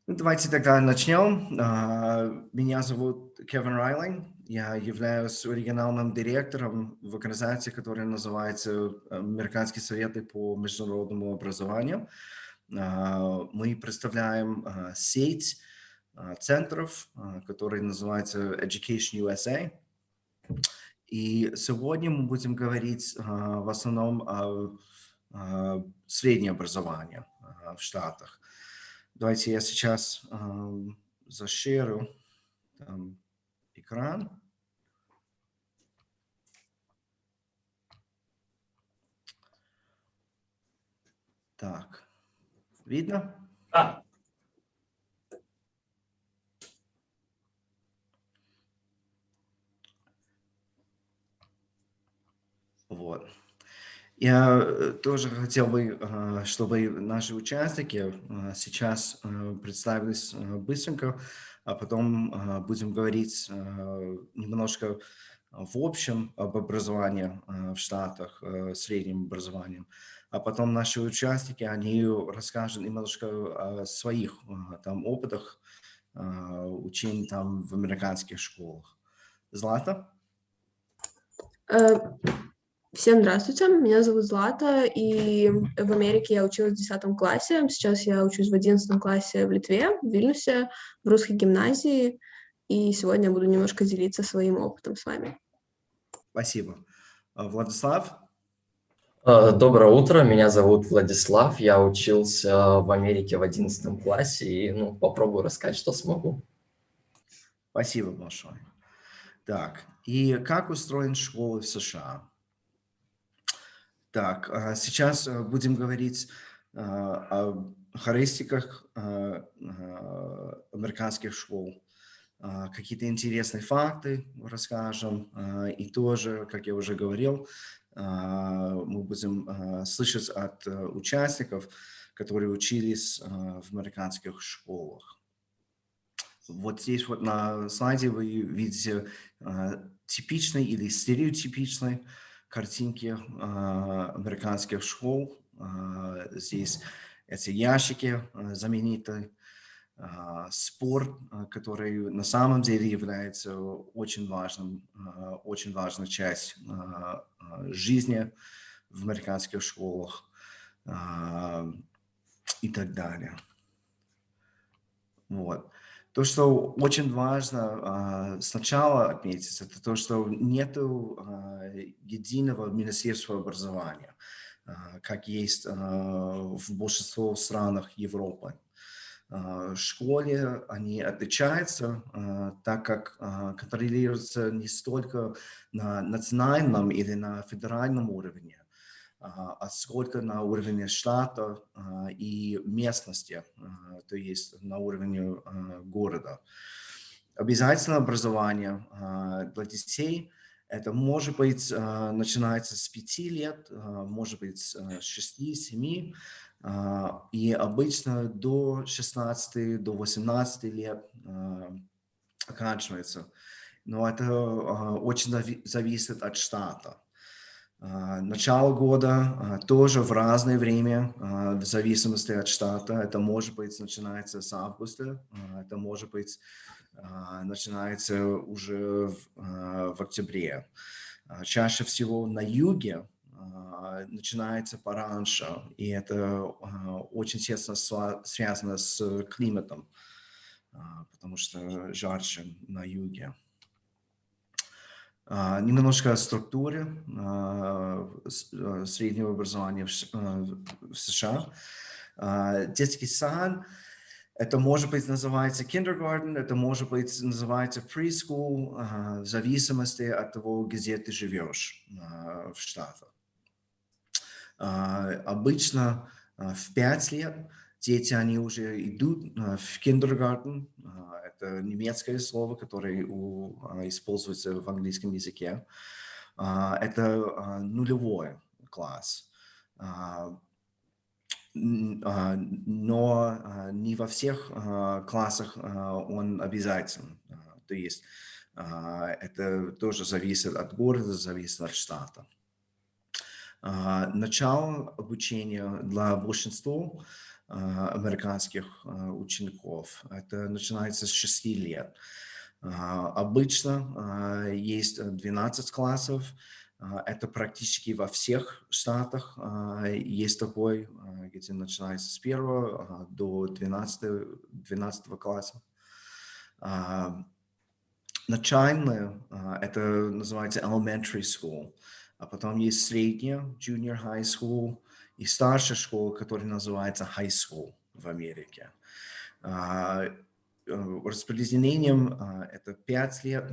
Давайте тогда начнем. Меня зовут Кевин Райлинг. Я являюсь региональным директором в организации, которая называется Американские советы по международному образованию. Мы представляем сеть центров, которые называются Education USA. И сегодня мы будем говорить в основном о среднем образовании в Штатах. Давайте я сейчас зашерю экран. Так, видно? Да. Вот. Я тоже хотел бы, чтобы наши участники сейчас представились быстренько, а потом будем говорить немножко в общем об образовании в Штатах, среднем образовании. А потом наши участники, они расскажут немножко о своих там опытах учения там в американских школах. Злата? Всем здравствуйте, меня зовут Злата, и в Америке я училась в 10 классе, сейчас я учусь в 11 классе в Литве, в Вильнюсе, в русской гимназии, и сегодня я буду немножко делиться своим опытом с вами. Спасибо. Владислав? Доброе утро, меня зовут Владислав, я учился в Америке в 11 классе и попробую рассказать, что смогу. Спасибо большое. Так, и как устроены школы в США? Так, сейчас будем говорить о характеристиках американских школ. Какие-то интересные факты расскажем. И тоже, как я уже говорил, мы будем слышать от участников, которые учились в американских школах. Вот здесь вот на слайде вы видите типичные или стереотипичные картинки американских школ. Здесь эти ящики знаменитые, спорт, который на самом деле является очень важной частью жизни в американских школах и так далее. Вот. То, что очень важно сначала отметить, это то, что нет единого министерства образования, как есть в большинстве странах Европы. Школы, они отличаются, так как контролируются не столько на национальном или на федеральном уровне, а сколько на уровне штата и местности, то есть на уровне города. Обязательное образование для детей, это может быть начинается с 5 лет, может быть с 6-7, и обычно до 16, до 18 лет оканчивается. Но это очень зависит от штата. Начало года тоже в разное время, в зависимости от штата. Это может быть начинается с августа, это может быть начинается уже в октябре. Чаще всего на юге начинается пораньше, и это очень тесно связано с климатом, потому что жарче на юге. Немножко о структуре среднего образования в США. Детский сад, это может быть называется kindergarten, это может быть называется preschool, в зависимости от того, где ты живешь в Штатах. Обычно в 5 лет дети, они уже идут в kindergarten. Это немецкое слово, которое используется в английском языке. Это нулевой класс. Но не во всех классах он обязателен. То есть это тоже зависит от города, зависит от штата. Начало обучения для большинства американских учеников. Это начинается с 6 лет. Обычно есть 12 классов. Это практически во всех штатах есть такой, где начинается с 1 до 12 класса. Начальная, это называется elementary school, а потом есть средняя, junior high school, и старшая школа, которая называется high school в Америке. Распределением это 5 лет,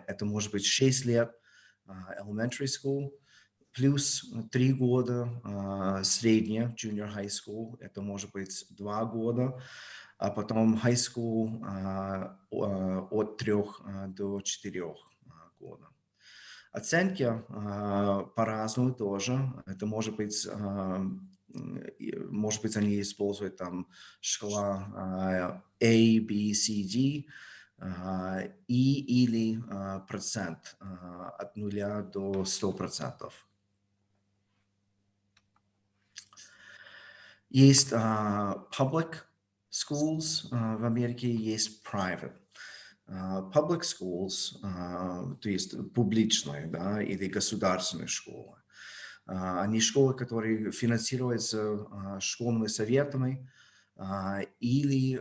это может быть 6 лет elementary school, плюс 3 года средняя, junior high school, это может быть 2 года, а потом high school от 3 до 4 года. Оценки по-разному тоже. Это может быть они используют там шкала A, B, C, D, или процент от 0 до 100%. Есть public schools в Америке, есть private. Public schools, то есть публичные, да, или государственные школы. Они школы, которые финансируются школьными советами или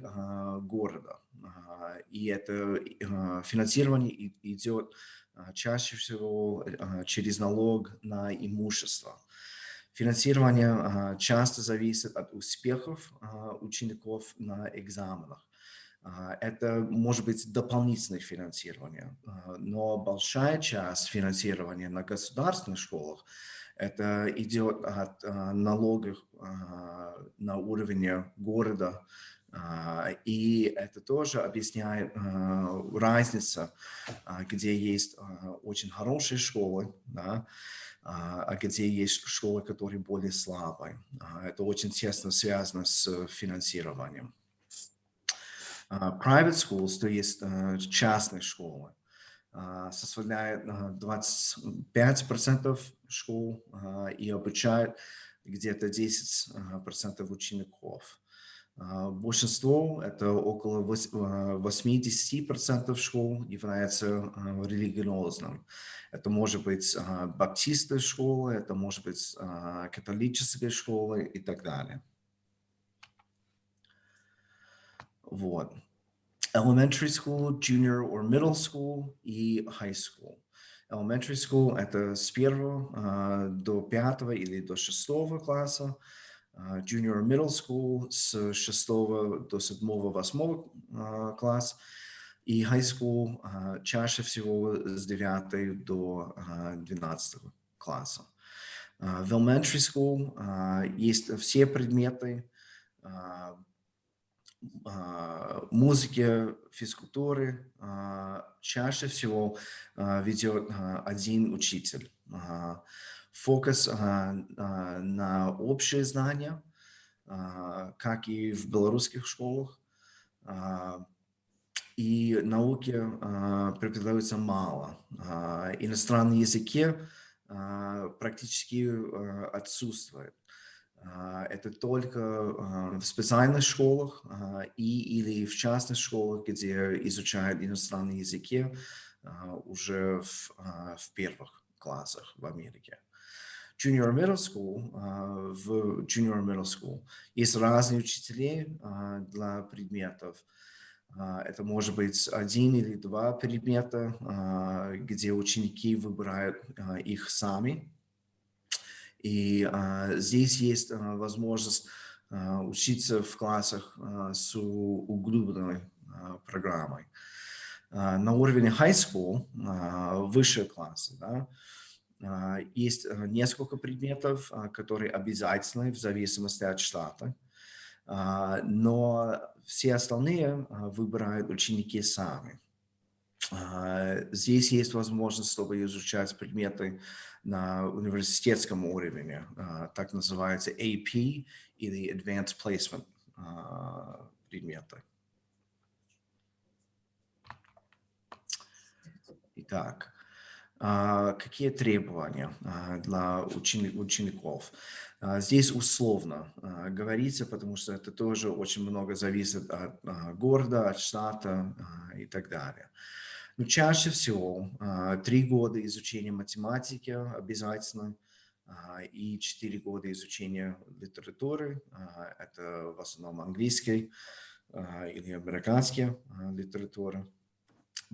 города. И это финансирование идет чаще всего через налог на имущество. Финансирование часто зависит от успехов учеников на экзаменах. Это может быть дополнительное финансирование, но большая часть финансирования на государственных школах это идет от налогов на уровне города, и это тоже объясняет разницу, где есть очень хорошие школы, да, а где есть школы, которые более слабые. Это очень тесно связано с финансированием. Private schools, то есть частные школы, составляет 25% школ и обучает где-то 10% учеников. Большинство, это около 80% школ является религиозным. Это может быть баптистская школа, это может быть католическая школа и так далее. Вот. Elementary school, junior or middle school и high school. Elementary school – это с 1 до 5 или до 6 класса. Junior or middle school с 6 до 7-8 класс. И high school чаще всего с 9 до 12 класса. В elementary school есть все предметы музыки, физкультуры. Чаще всего ведет один учитель. Фокус на общие знания, как и в белорусских школах. И науки преподаются мало. Иностранные языки практически отсутствуют. Это только в специальных школах или в частных школах, где изучают иностранные языки уже в первых классах в Америке. Junior Middle School, в Junior Middle School есть разные учителя для предметов. Это может быть 1 или 2 предмета, где ученики выбирают их сами. И здесь есть возможность учиться в классах с углубленной программой. На уровне high school, высшие классы, да, есть несколько предметов, которые обязательны в зависимости от штата, но все остальные выбирают ученики сами. Здесь есть возможность, чтобы изучать предметы на университетском уровне, так называется AP или Advanced Placement предметы. Итак, Какие требования для учеников? Здесь условно говорится, потому что это тоже очень много зависит от города, от штата и так далее. Но чаще всего 3 года изучения математики обязательно и 4 года изучения литературы. Это в основном английский или американская литература.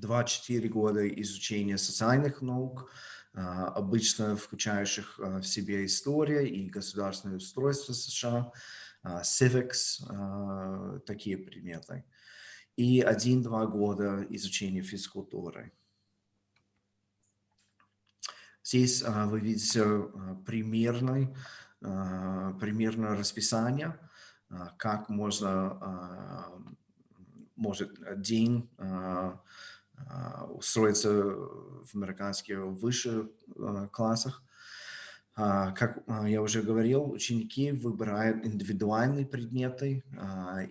2-4 года изучения социальных наук, обычно включающих в себе история и государственное устройство США, civics, такие предметы. И 1-2 года изучения физкультуры. Здесь вы видите примерное расписание, как может день устроиться в американских высших классах. Как я уже говорил, ученики выбирают индивидуальные предметы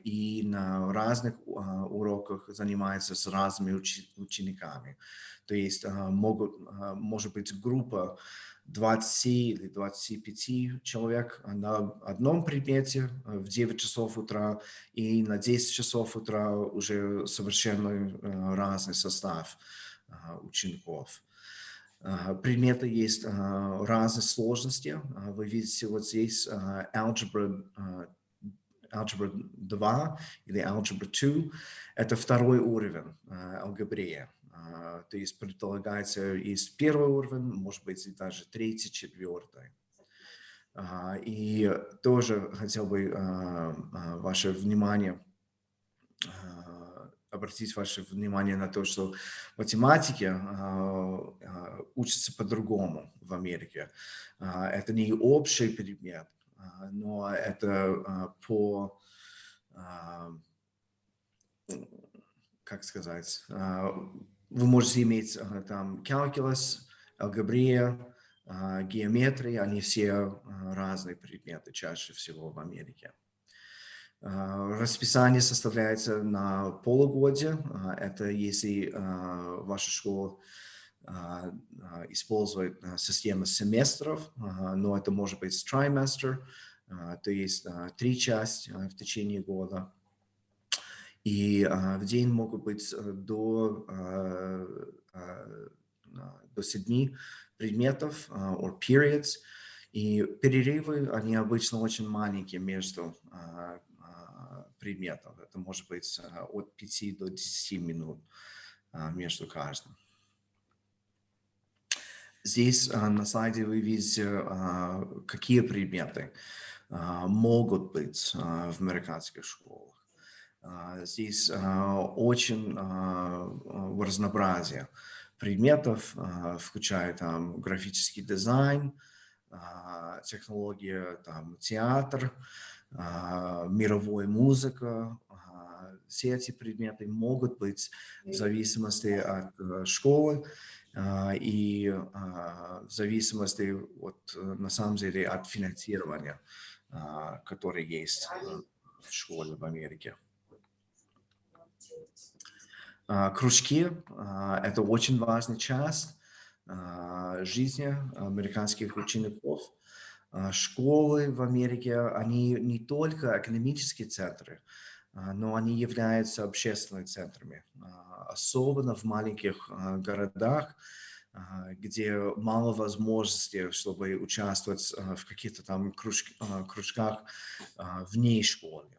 и на разных уроках занимаются с разными учениками. То есть может быть группа 20 или 25 человек на одном предмете в 9 часов утра, и на 10 часов утра уже совершенно разный состав учеников. Предметы есть разной сложности. Вы видите вот здесь Algebra 2 или Algebra 2. Это второй уровень алгебрии. То есть предполагается, есть первый уровень, может быть, и даже третий, четвертый. И тоже хотел бы обратить ваше внимание на то, что математики учатся по-другому в Америке. Это не общий предмет, но это как сказать, вы можете иметь там calculus, алгебрия, геометрия, они все разные предметы чаще всего в Америке. Расписание составляется на полугодие. Это если ваша школа использует систему семестров, но это может быть trimester, то есть 3 части в течение года. И в день могут быть до 7 предметов, or periods. И перерывы, они обычно очень маленькие между предметов. Это может быть от 5 до 10 минут между каждым. Здесь на слайде вы видите, какие предметы могут быть в американских школах. Здесь очень разнообразие предметов, включая там графический дизайн, технология, там, театр, мировая музыка. Все эти предметы могут быть в зависимости от школы и в зависимости на самом деле от финансирования, которое есть в школе в Америке. Кружки – это очень важная часть жизни американских учеников. Школы в Америке, они не только академические центры, но они являются общественными центрами, особенно в маленьких городах, где мало возможностей, чтобы участвовать в каких-то там кружках вне школы.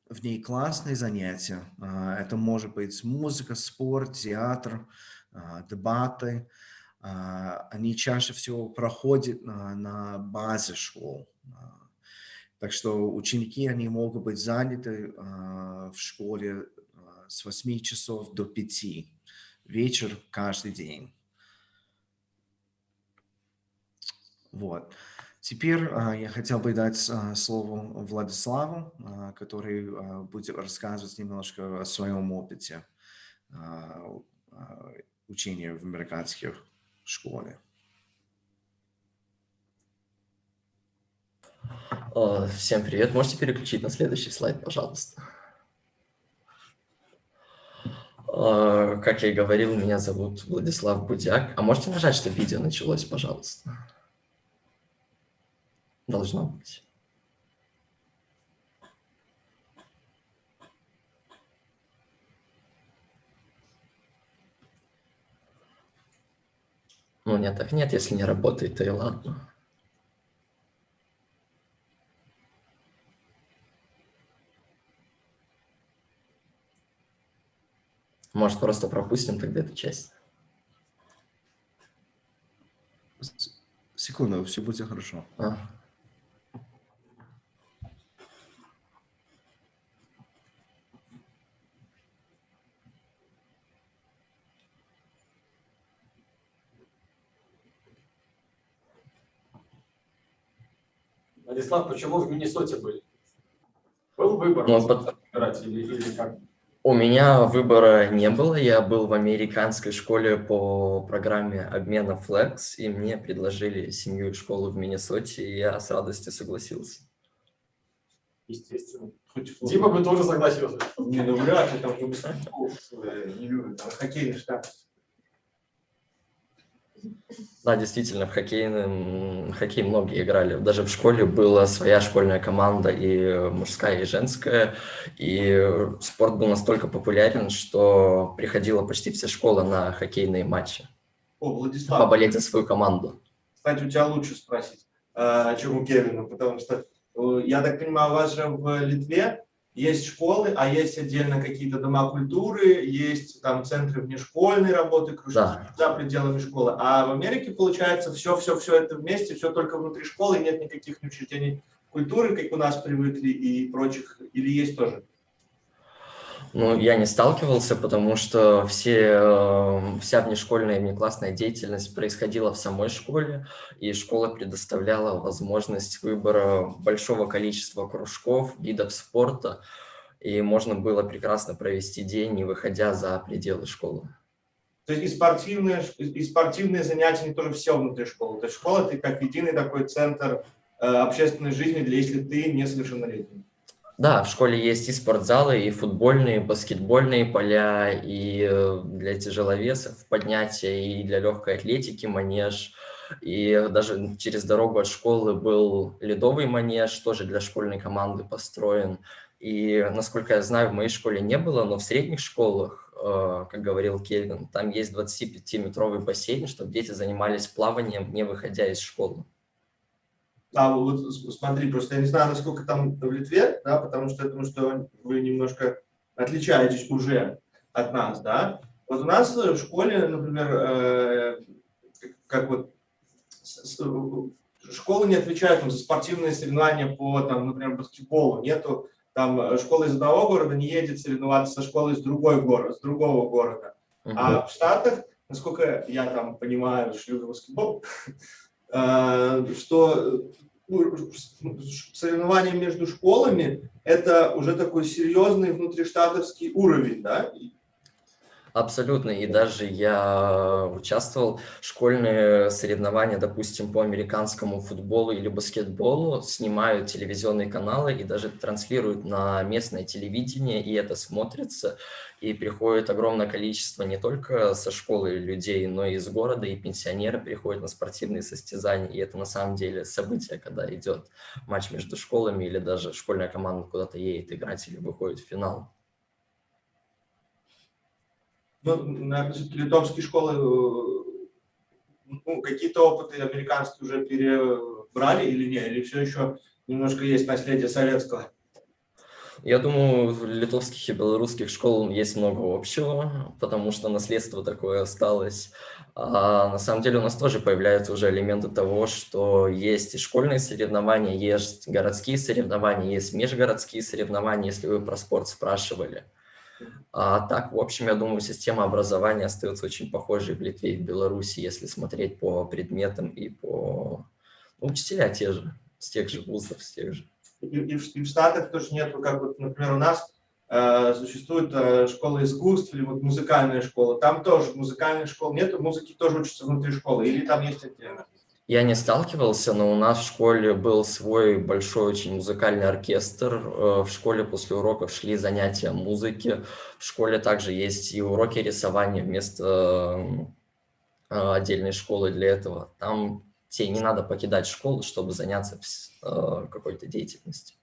Внеклассные занятия, это может быть музыка, спорт, театр, дебаты. Они чаще всего проходят на базе школ. Так что ученики, они могут быть заняты в школе с 8 часов до 5 вечера каждый день. Вот. Теперь я хотел бы дать слово Владиславу, который будет рассказывать немножко о своем опыте учения в американских школах. Всем привет. Можете переключить на следующий слайд, пожалуйста. Как я и говорил, меня зовут Владислав Будяк. А можете нажать, чтобы видео началось, пожалуйста? Должно быть. Ну, нет, так нет, если не работает, то и ладно. Может, просто пропустим тогда эту часть? Секунду, все будет хорошо. А. Владислав, почему в Миннесоте были? Был выбор Ну, под- выбирать или как? У меня выбора не было. Я был в американской школе по программе обмена Flex, и мне предложили семью и школу в Миннесоте, и я с радостью согласился. Естественно. Дима бы тоже согласился. Не, ну вряд ли, там же баскетбол не любят, там хоккейный штат. Да, действительно, в хоккей многие играли. Даже в школе была своя школьная команда, и мужская, и женская. И спорт был настолько популярен, что приходила почти вся школа на хоккейные матчи. О, Владислав, Поболеть за свою команду. кстати, у тебя лучше спросить, чем у Кевина, потому что, я так понимаю, у вас же в Литве есть школы, а есть отдельно какие-то дома культуры, есть там центры внешкольной работы, кружки Да. за пределами школы. А в Америке, получается, все это вместе, все только внутри школы, нет никаких учреждений культуры, как у нас привыкли, и прочих, или есть тоже? Ну, я не сталкивался, потому что вся внешкольная и внеклассная деятельность происходила в самой школе, и школа предоставляла возможность выбора большого количества кружков, видов спорта, и можно было прекрасно провести день, не выходя за пределы школы. То есть и спортивные занятия не тоже все внутри школы. То есть школа — это как единый такой центр общественной жизни, для если ты несовершеннолетний. Да, в школе есть и спортзалы, и футбольные, и баскетбольные поля, и для тяжеловесов поднятия, и для легкой атлетики манеж. И даже через дорогу от школы был ледовый манеж, тоже для школьной команды построен. И, насколько я знаю, в моей школе не было, но в средних школах, как говорил Кевин, там есть 25-метровый бассейн, чтобы дети занимались плаванием, не выходя из школы. А вот смотри, просто я не знаю, насколько там в Литве, да, потому что я думаю, что вы немножко отличаетесь уже от нас, да. Вот у нас в школе, например, как вот школы не отвечают там за спортивные соревнования по, там, например, баскетболу. Нету там школы из одного города не едет соревноваться со школой из другого города. А в Штатах, насколько я там понимаю, люблю баскетбол, что соревнования между школами – это уже такой серьезный внутриштатовский уровень, да? Абсолютно. И даже я участвовал в школьные соревнования, допустим, по американскому футболу или баскетболу, снимают телевизионные каналы и даже транслируют на местное телевидение, и это смотрится. И приходит огромное количество не только со школы людей, но и из города, и пенсионеры приходят на спортивные состязания. И это на самом деле событие, когда идет матч между школами или даже школьная команда куда-то едет играть или выходит в финал. Ну, наверное, все-таки литовские школы, ну, какие-то опыты американские уже перебрали или нет? Или все еще немножко есть наследие советского? Я думаю, в литовских и белорусских школ есть много общего, потому что наследство такое осталось. А на самом деле у нас тоже появляются уже элементы того, что есть и школьные соревнования, есть городские соревнования, есть межгородские соревнования, если вы про спорт спрашивали. А так, в общем, я думаю, система образования остается очень похожей в Литве и в Беларуси, если смотреть по предметам и по учителя те же, с тех же вузов, с тех же. И в Штатах тоже нету, как вот, например, у нас существует школа искусств или вот музыкальная школа. Там тоже музыкальной школы нету, музыки тоже учатся внутри школы, или там есть отдельно? Я не сталкивался, но у нас в школе был свой большой очень музыкальный оркестр. В школе после уроков шли занятия музыки. В школе также есть и уроки рисования вместо отдельной школы для этого. Там тебе не надо покидать школу, чтобы заняться какой-то деятельностью.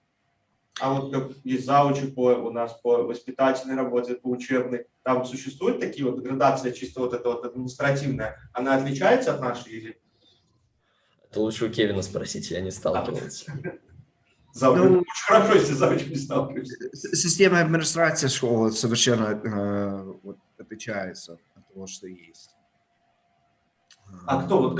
А вот как есть заучи у нас по воспитательной работе, по учебной, там существуют такие вот градации, чисто вот это вот административная, она отличается от нашей или? Это лучше у Кевина спросить, я не сталкивался. Очень хорошо, если завуч не сталкиваешься. Система администрации школы совершенно вот, отличается от того, что есть. А кто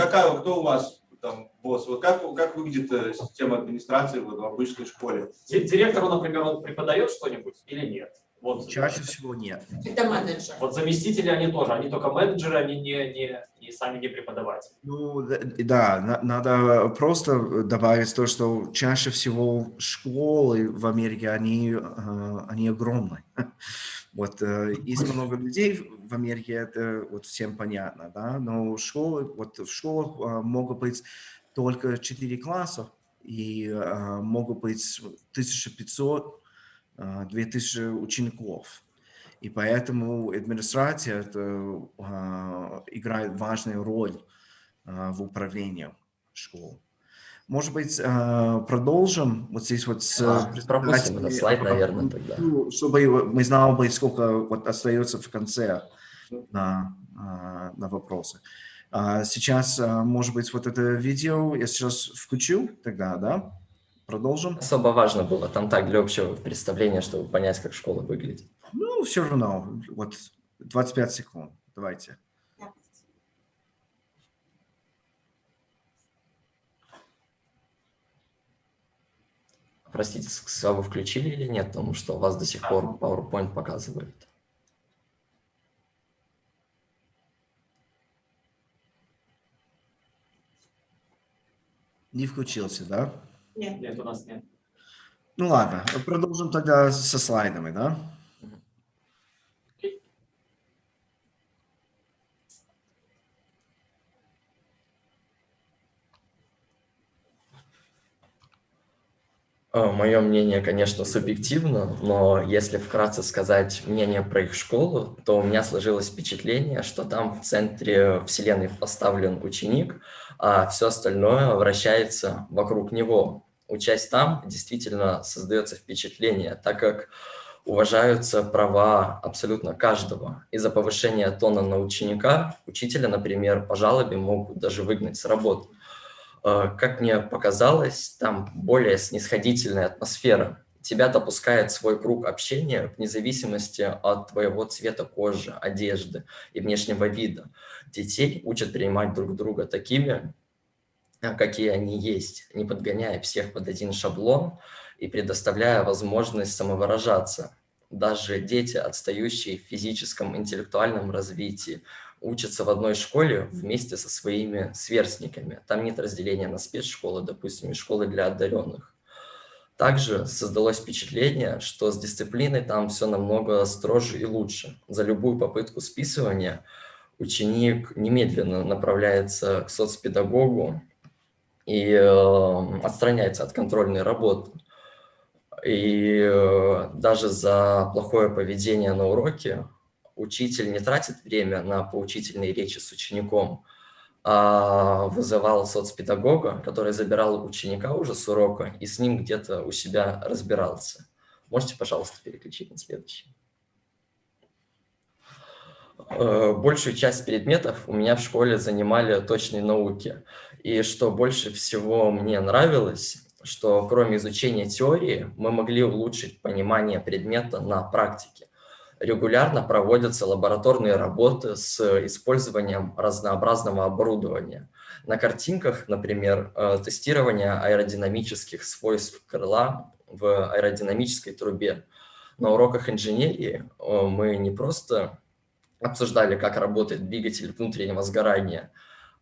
у вас там босс? Вот как выглядит система администрации вот, в обычной школе? Директору, например, он преподает что-нибудь или нет? Вот. Чаще всего нет. Это менеджер. Вот заместители они тоже, они только менеджеры, они не сами не преподаватели. Ну, да, надо просто добавить то, что чаще всего школы в Америке, они огромные. Вот, есть много людей в Америке, это вот всем понятно, да, но в школах могут быть только 4 класса, и могут быть 1500-2000 учеников. И поэтому администрация играет важную роль в управлении школой. Может быть, продолжим вот здесь вот с Пропустим этот слайд, наверное, тогда. чтобы мы знали, сколько вот остается в конце на вопросы. Сейчас, может быть, вот это видео я сейчас включу тогда, да? Продолжим? Особо важно было, там так, для общего представления, чтобы понять, как школа выглядит. Ну, все равно, вот 25 секунд, давайте. Простите, вы включили или нет, потому что у вас до сих пор PowerPoint показывает. Не включился, да? Нет, у нас нет. Ну ладно, продолжим тогда со слайдами, да? Мое мнение, конечно, субъективно, но если вкратце сказать мнение про их школу, то у меня сложилось впечатление, что там в центре вселенной поставлен ученик, а все остальное вращается вокруг него. Учась там, действительно создается впечатление, так как уважаются права абсолютно каждого. Из-за повышения тона на ученика, учителя, например, по жалобе могут даже выгнать с работы. Как мне показалось, там более снисходительная атмосфера. Тебя допускает свой круг общения вне зависимости от твоего цвета кожи, одежды и внешнего вида. Детей учат принимать друг друга такими, какие они есть, не подгоняя всех под один шаблон и предоставляя возможность самовыражаться. Даже дети, отстающие в физическом, интеллектуальном развитии, учатся в одной школе вместе со своими сверстниками. Там нет разделения на спецшколы, допустим, и школы для одаренных. Также создалось впечатление, что с дисциплиной там все намного строже и лучше. За любую попытку списывания ученик немедленно направляется к соцпедагогу и отстраняется от контрольной работы. И даже за плохое поведение на уроке учитель не тратит время на поучительные речи с учеником, а вызывал соцпедагога, который забирал ученика уже с урока и с ним где-то у себя разбирался. Можете, пожалуйста, переключить на следующий? Большую часть предметов у меня в школе занимали точные науки. И что больше всего мне нравилось, что кроме изучения теории мы могли улучшить понимание предмета на практике. Регулярно проводятся лабораторные работы с использованием разнообразного оборудования. На картинках, например, тестирование аэродинамических свойств крыла в аэродинамической трубе. На уроках инженерии мы не просто обсуждали, как работает двигатель внутреннего сгорания,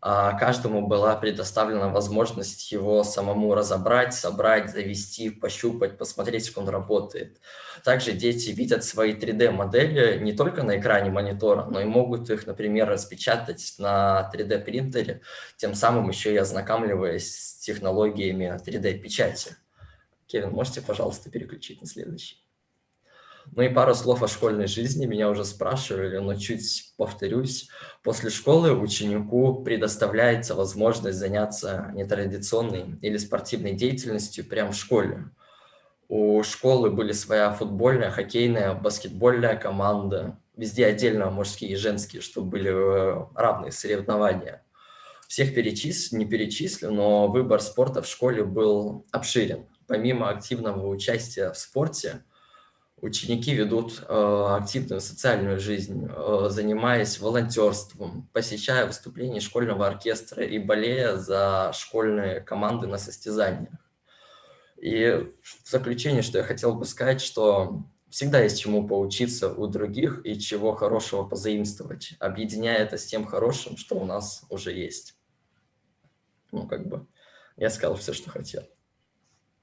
каждому была предоставлена возможность его самому разобрать, собрать, завести, пощупать, посмотреть, как он работает. Также дети видят свои 3D-модели не только на экране монитора, но и могут их, например, распечатать на 3D-принтере, тем самым еще и ознакомливаясь с технологиями 3D-печати. Кевин, можете, пожалуйста, переключить на следующий? Ну и пару слов о школьной жизни. Меня уже спрашивали, но чуть повторюсь. После школы ученику предоставляется возможность заняться нетрадиционной или спортивной деятельностью прямо в школе. У школы были своя футбольная, хоккейная, баскетбольная команда. Везде отдельно мужские и женские, чтобы были равные соревнования. Всех не перечислю, но выбор спорта в школе был обширен. Помимо активного участия в спорте, ученики ведут активную социальную жизнь, занимаясь волонтерством, посещая выступления школьного оркестра и болея за школьные команды на состязаниях. И в заключение, что я хотел бы сказать, что всегда есть чему поучиться у других и чего хорошего позаимствовать, объединяя это с тем хорошим, что у нас уже есть. Ну, как бы, я сказал все, что хотел.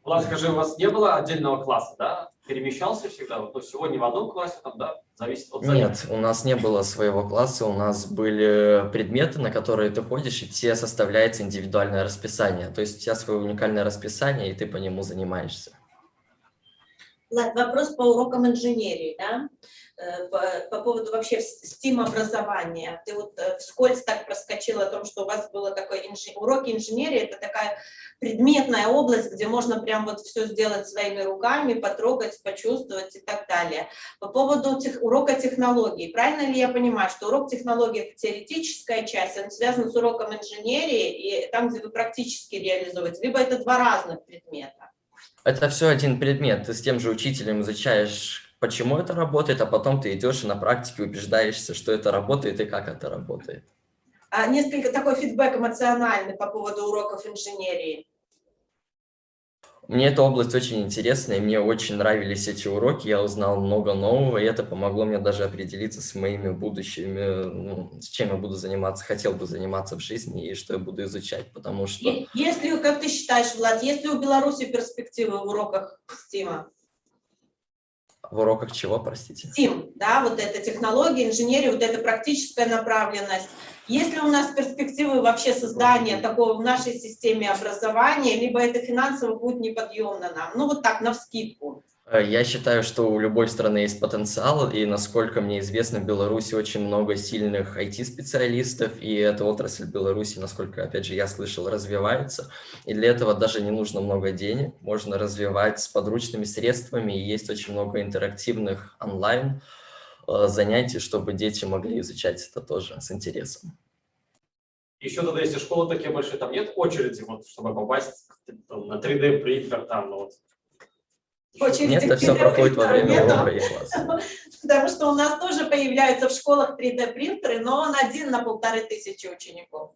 Влад, скажи, у вас не было отдельного класса, да? Перемещался всегда? Вот, ну, сегодня в одном классе, там, да? Зависит от занятий. Нет, у нас не было своего класса, у нас были предметы, на которые ты ходишь, и тебе составляется индивидуальное расписание. То есть у тебя свое уникальное расписание, и ты по нему занимаешься. Влад, вопрос по урокам инженерии, да? По поводу вообще STEAM-образования. Ты вот вскользь так проскочил о том, что у вас было такое уроки инженерии, это такая предметная область, где можно прям вот все сделать своими руками, потрогать, почувствовать и так далее. По поводу урока технологий. Правильно ли я понимаю, что урок технологий – это теоретическая часть, он связан с уроком инженерии и там, где вы практически реализуете, либо это два разных предмета? Это все один предмет. Ты с тем же учителем изучаешь, почему это работает, а потом ты идешь и на практике убеждаешься, что это работает и как это работает. Несколько такой фидбэк эмоциональный по поводу уроков инженерии. Мне эта область очень интересна, и мне очень нравились эти уроки, я узнал много нового, и это помогло мне даже определиться с моими будущими, ну, с чем я буду заниматься, хотел бы заниматься в жизни, и что я буду изучать, потому что... Если, как ты считаешь, Влад, есть ли у Беларуси перспективы в уроках STEAM? В уроках чего, простите? STEAM, да, вот эта технология, инженерия, вот эта практическая направленность. Есть ли у нас перспективы вообще создания такого в нашей системе образования, либо это финансово будет неподъемно нам? Ну вот так, навскидку. Я считаю, что у любой страны есть потенциал, и, насколько мне известно, в Беларуси очень много сильных IT-специалистов, и эта отрасль в Беларуси, насколько, опять же, я слышал, развивается, и для этого даже не нужно много денег, можно развивать с подручными средствами, и есть очень много интерактивных онлайн занятий, чтобы дети могли изучать это тоже с интересом. Еще тогда, если школы такие большие, там нет очереди, вот, чтобы попасть там, на 3D-принтер, там, ну, вот. Нет, это все проходит во время урока и класса. Потому что у нас тоже появляются в школах 3D-принтеры, но он один на 1500 учеников.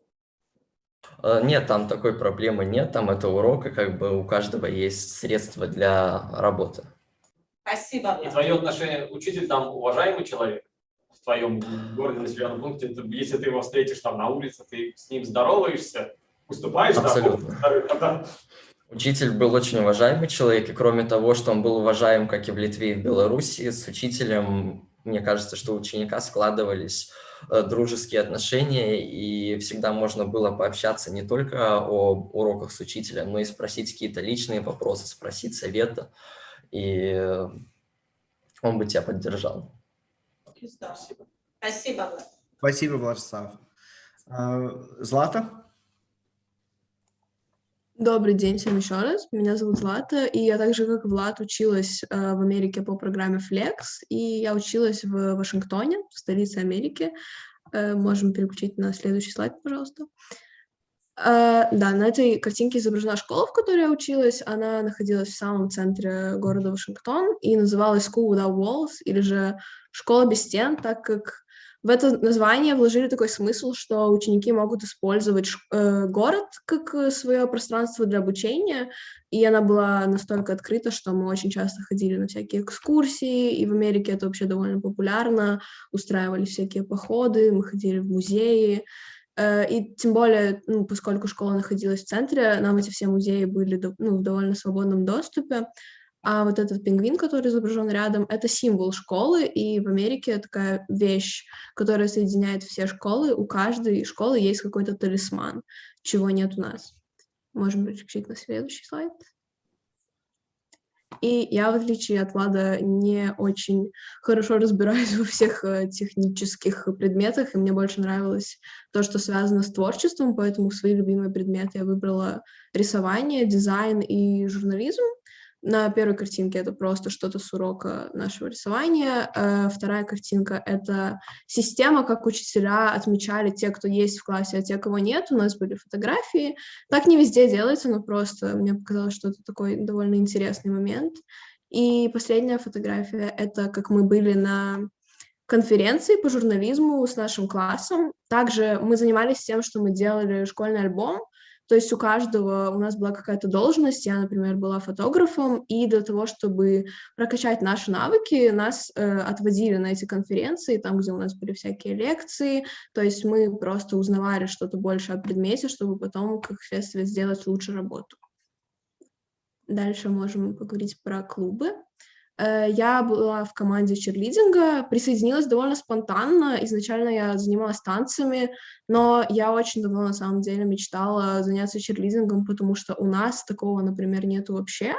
Нет, там такой проблемы нет, там это урок, и как бы у каждого есть средства для работы. Спасибо. И твое отношение, учитель там уважаемый человек в твоем городе, населенном пункте, если ты его встретишь там на улице, ты с ним здороваешься, выступаешь. Абсолютно. Да. Учитель был очень уважаемый человек, и кроме того, что он был уважаем, как и в Литве и в Беларуси, с учителем, мне кажется, что у ученика складывались дружеские отношения, и всегда можно было пообщаться не только об уроках с учителем, но и спросить какие-то личные вопросы, спросить совета, и он бы тебя поддержал. Спасибо. Спасибо, Влад. Спасибо, Владислав. Злата? Добрый день всем еще раз. Меня зовут Злата, и я так же, как и Влад, училась в Америке по программе Flex, и я училась в Вашингтоне, в столице Америки. Можем переключить на следующий слайд, пожалуйста. Да, на этой картинке изображена школа, в которой я училась. Она находилась в самом центре города Вашингтон и называлась School Without Walls, или же «Школа без стен», так как в это название вложили такой смысл, что ученики могут использовать город как свое пространство для обучения, и она была настолько открыта, что мы очень часто ходили на всякие экскурсии, и в Америке это вообще довольно популярно, устраивали всякие походы, мы ходили в музеи, И тем более, ну, поскольку школа находилась в центре, нам эти все музеи были в довольно свободном доступе. А вот этот пингвин, который изображен рядом, это символ школы, и в Америке такая вещь, которая соединяет все школы. У каждой школы есть какой-то талисман, чего нет у нас. Можем переключить на следующий слайд. И я, в отличие от Влада, не очень хорошо разбираюсь во всех технических предметах, и мне больше нравилось то, что связано с творчеством, поэтому свои любимые предметы я выбрала рисование, дизайн и журнализм. На первой картинке это просто что-то с урока нашего рисования. Вторая картинка — это система, как учителя отмечали те, кто есть в классе, а те, кого нет. У нас были фотографии. Так не везде делается, но просто мне показалось, что это такой довольно интересный момент. И последняя фотография — это как мы были на конференции по журнализму с нашим классом. Также мы занимались тем, что мы делали школьный альбом. То есть у каждого у нас была какая-то должность, я, например, была фотографом, и для того, чтобы прокачать наши навыки, нас отводили на эти конференции, там, где у нас были всякие лекции, то есть мы просто узнавали что-то больше о предмете, чтобы потом, как следствие, сделать лучше работу. Дальше можем поговорить про клубы. Я была в команде чирлидинга, присоединилась довольно спонтанно. Изначально я занималась танцами, но я очень давно, на самом деле, мечтала заняться чирлидингом, потому что у нас такого, например, нету вообще.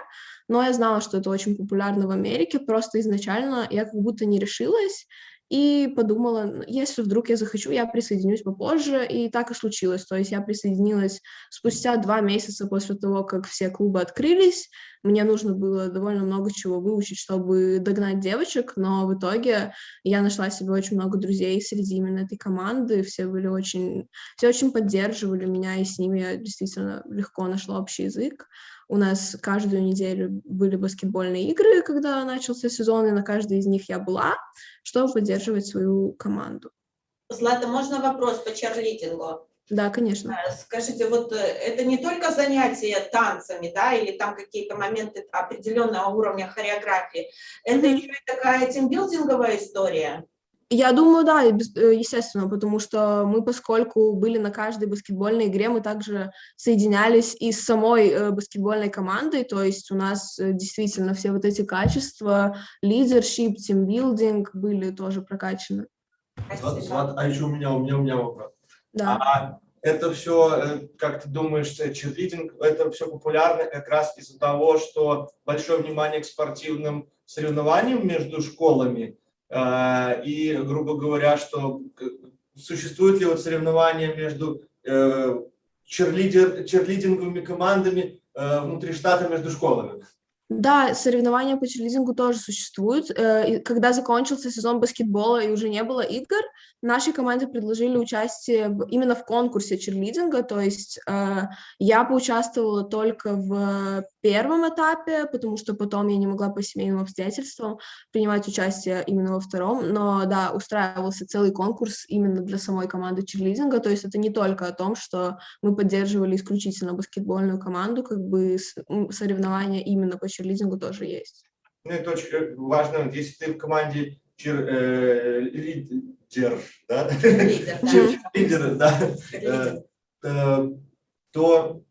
Но я знала, что это очень популярно в Америке, просто изначально я как будто не решилась и подумала, если вдруг я захочу, я присоединюсь попозже, и так и случилось. То есть я присоединилась спустя 2 месяца после того, как все клубы открылись. Мне нужно было довольно много чего выучить, чтобы догнать девочек, но в итоге я нашла себе очень много друзей среди именно этой команды, все очень поддерживали меня, и с ними я действительно легко нашла общий язык. У нас каждую неделю были баскетбольные игры, когда начался сезон, и на каждой из них я была, чтобы поддерживать свою команду. Злата, можно вопрос по чирлидингу? Да, конечно. Скажите, вот это не только занятия танцами, да, или там какие-то моменты определенного уровня хореографии, это еще и такая тимбилдинговая история? Я думаю, да, естественно, потому что мы, поскольку были на каждой баскетбольной игре, мы также соединялись и с самой баскетбольной командой, то есть у нас действительно все вот эти качества, лидершип, тимбилдинг были тоже прокачаны. Злат, а еще у меня вопрос. Да. А это все, как ты думаешь, чирлидинг, это все популярно как раз из-за того, что большое внимание к спортивным соревнованиям между школами, и, грубо говоря, что существует ли вот соревнования между чирлидинговыми командами внутри штата между школами? Да, соревнования по чирлидингу тоже существуют. И когда закончился сезон баскетбола и уже не было игр, нашей команде предложили участие именно в конкурсе чирлидинга, то есть я поучаствовала только в первом этапе, потому что потом я не могла по семейным обстоятельствам принимать участие именно во втором, но да, устраивался целый конкурс именно для самой команды чирлидинга, то есть это не только о том, что мы поддерживали исключительно баскетбольную команду, как бы соревнования именно по чирлидингу тоже есть. Ну, это очень важно, если ты в команде чирлидер, да? Чирлидер, да, то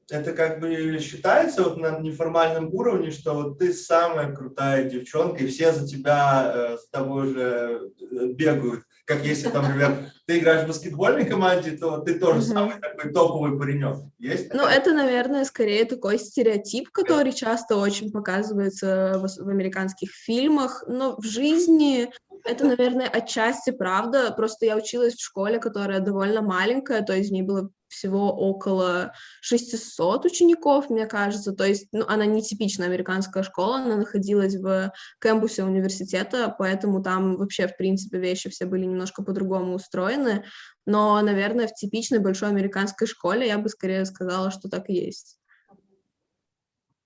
это как бы считается вот на неформальном уровне, что вот ты самая крутая девчонка, и все за тебя, с тобой же бегают. Как если, там, например, ты играешь в баскетбольной команде, то ты тоже самый такой топовый паренек. Есть? Ну, это, наверное, скорее такой стереотип, который часто очень показывается в американских фильмах, но в жизни это, наверное, отчасти правда. Просто я училась в школе, которая довольно маленькая, то есть в ней было всего около 600 учеников, мне кажется, то есть она не типичная американская школа, она находилась в кампусе университета, поэтому там вообще, в принципе, вещи все были немножко по-другому устроены, но, наверное, в типичной большой американской школе я бы скорее сказала, что так и есть.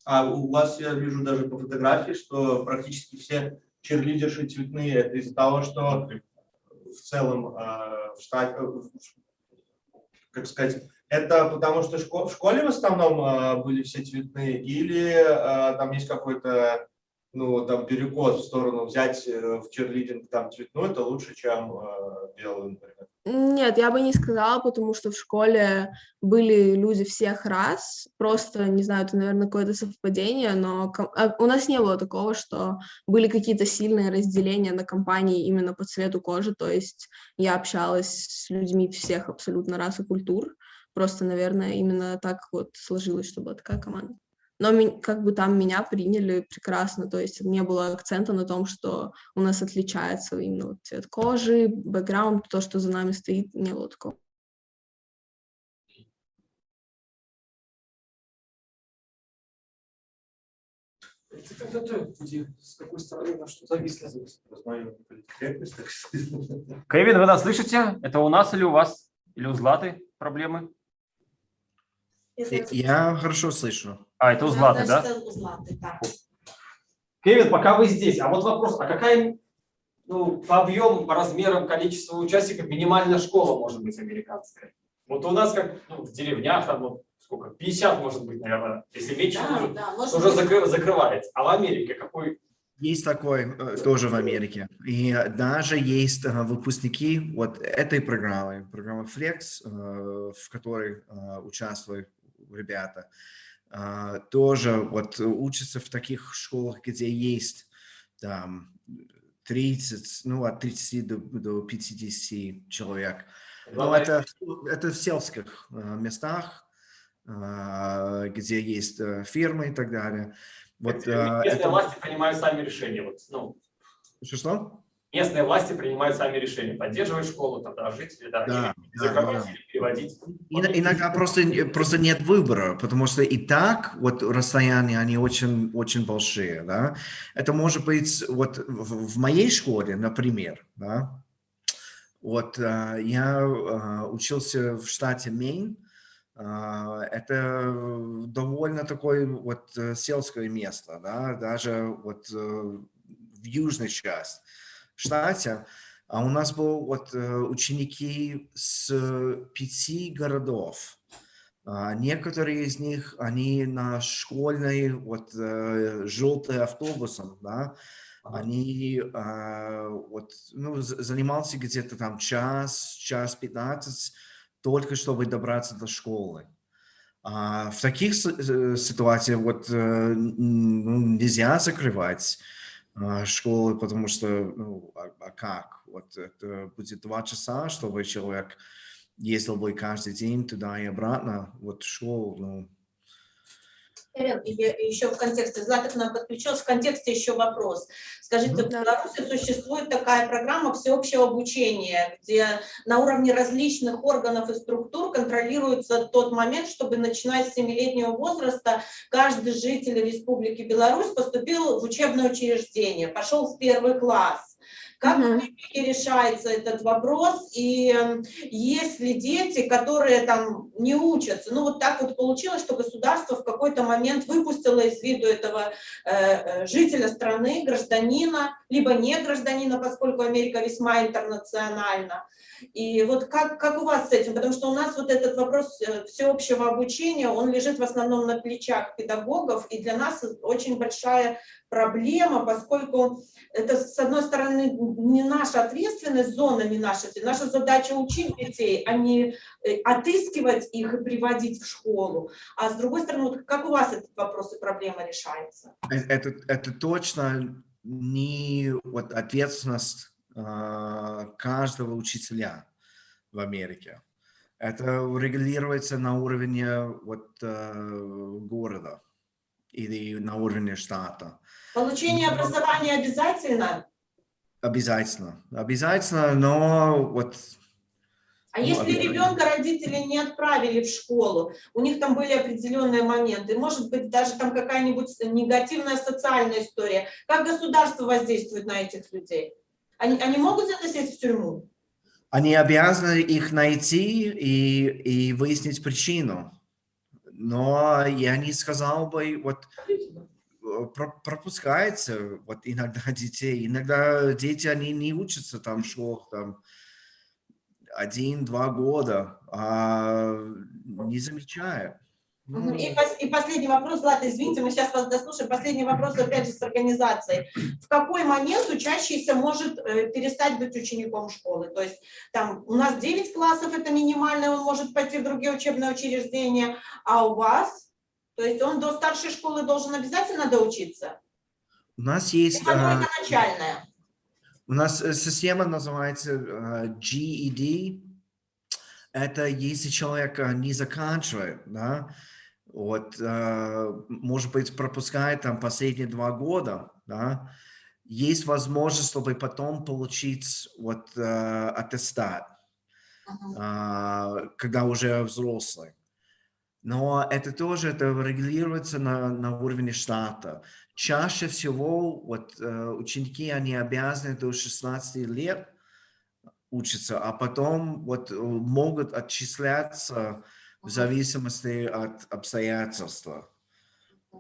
А у вас, я вижу даже по фотографии, что практически все чирлидерши цветные, это из-за того, что в целом в штате, как сказать, это потому что в школе в основном были все цветные, или там есть какой-то, ну, там, перекос в сторону взять в чирлидинг там цветной, это лучше, чем белый, например? Нет, я бы не сказала, потому что в школе были люди всех рас. Просто, не знаю, это, наверное, какое-то совпадение, но у нас не было такого, что были какие-то сильные разделения на компании именно по цвету кожи. То есть я общалась с людьми всех абсолютно рас и культур. Просто, наверное, именно так вот сложилось, что была такая команда. Но как бы там меня приняли прекрасно, то есть не было акцента на том, что у нас отличается именно вот цвет кожи, бэкграунд, то, что за нами стоит, не было такого. С какой стороны на что зависли? Кевин, вы нас слышите? Это у нас или у вас? Или у Златы проблемы? Я хорошо слышу. А, это у Златы, да? Значит, у Златы, да. Кевин, пока вы здесь, а вот вопрос, а какая, ну, по объему, по размерам, количеству участников минимальная школа может быть американская? Вот у нас как в деревнях, там вот сколько, 50 может быть, наверное, если меньше, уже закрывается. А в Америке какой? Есть такой тоже в Америке. И даже есть выпускники вот этой программы Flex, в которой участвуют ребята, тоже вот учатся в таких школах, где есть там 30, ну от 30 до 50 человек. Но это в сельских местах, где есть фирмы и так далее. Вот, Местные власти принимают сами решения. Вот, ну, что? местные власти принимают сами решения. Поддерживать школу, тогда жители, да, или закрывать, или переводить. Иногда просто нет выбора, потому что и так вот расстояния, они очень, очень большие, да. Это может быть вот в моей школе, например, да. Вот я учился в штате Мэйн. Это довольно такое вот сельское место, да, даже вот в южной части штата. А у нас были вот ученики с 5 городов. Некоторые из них, они на школьной вот желтый автобусом, да, они вот, ну, занимался где-то там час 15, только чтобы добраться до школы. В таких ситуациях вот нельзя закрывать школы, потому что, ну, а как? Вот это будет 2 часа, чтобы человек ездил бы каждый день туда и обратно, вот в школу, ну. Еще в контексте, Злата к нам подключилась, в контексте еще вопрос. Скажите, в Беларуси существует такая программа всеобщего обучения, где на уровне различных органов и структур контролируется тот момент, чтобы начиная с 7-летнего возраста каждый житель Республики Беларусь поступил в учебное учреждение, пошел в 1 класс. Как в Америке решается этот вопрос, и есть ли дети, которые там не учатся? Ну вот так вот получилось, что государство в какой-то момент выпустило из виду этого жителя страны, гражданина, либо не гражданина, поскольку Америка весьма интернациональна. И вот как у вас с этим? Потому что у нас вот этот вопрос всеобщего обучения, он лежит в основном на плечах педагогов, и для нас очень большая проблема, поскольку это, с одной стороны, не наша ответственность, зона не наша, наша задача учить детей, а не отыскивать их и приводить в школу. А с другой стороны, вот как у вас этот вопрос и проблема решается? Это точно не вот ответственность каждого учителя в Америке. Это регулируется на уровне вот города или на уровне штата. Получение образования обязательно? Обязательно, но вот... А если ребенка родители не отправили в школу, у них там были определенные моменты, может быть, даже там какая-нибудь негативная социальная история, как государство воздействует на этих людей? Они могут заносить в тюрьму? Они обязаны их найти и выяснить причину. Но я не сказал бы, вот пропускается вот иногда детей. Иногда дети, они не учатся там в школах, там 1-2 года, не замечая. Ну, И последний вопрос, Злата, извините, мы сейчас вас дослушаем. Последний вопрос, опять же, с организацией. В какой момент учащийся может перестать быть учеником школы? То есть там у нас 9 классов, это минимально, он может пойти в другие учебные учреждения, а у вас? То есть он до старшей школы должен обязательно доучиться? у нас есть, Либо только начальная? у нас система называется GED. Это если человек не заканчивает, да, вот, может быть, пропускает там последние 2 года, да, есть возможность, чтобы потом получить вот аттестат, когда уже взрослый. Но это тоже регулируется на уровне штата. Чаще всего вот, ученики, они обязаны до 16 лет учатся, а потом вот могут отчисляться в зависимости от обстоятельств.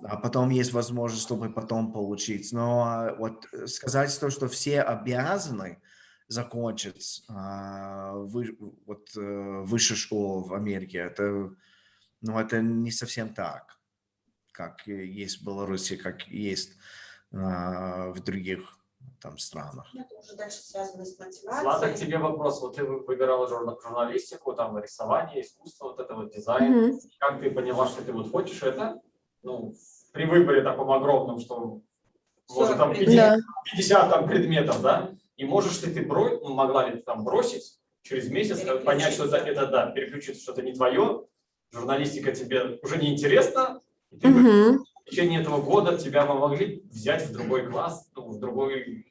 А потом есть возможность, чтобы потом получить. Но вот сказать то, что все обязаны закончить высшую школу в Америке, это не совсем так, как есть в Беларуси, как есть в других там странах. Это уже дальше связано с Злата, к мотивацией. тебе вопрос. Вот ты выбирала журналистику, там рисование, искусство, вот это вот дизайн. Мгм. Как ты поняла, что ты вот хочешь это? Ну, при выборе таком огромном, что может там 40 50 там предметов, да? И можешь ли ты могла ли ты там бросить через месяц, понять, что это да, переключиться, что это не твое, журналистика тебе уже не интересна, и ты Мгм. в течение этого года тебя могли взять в другой класс, ну, в другой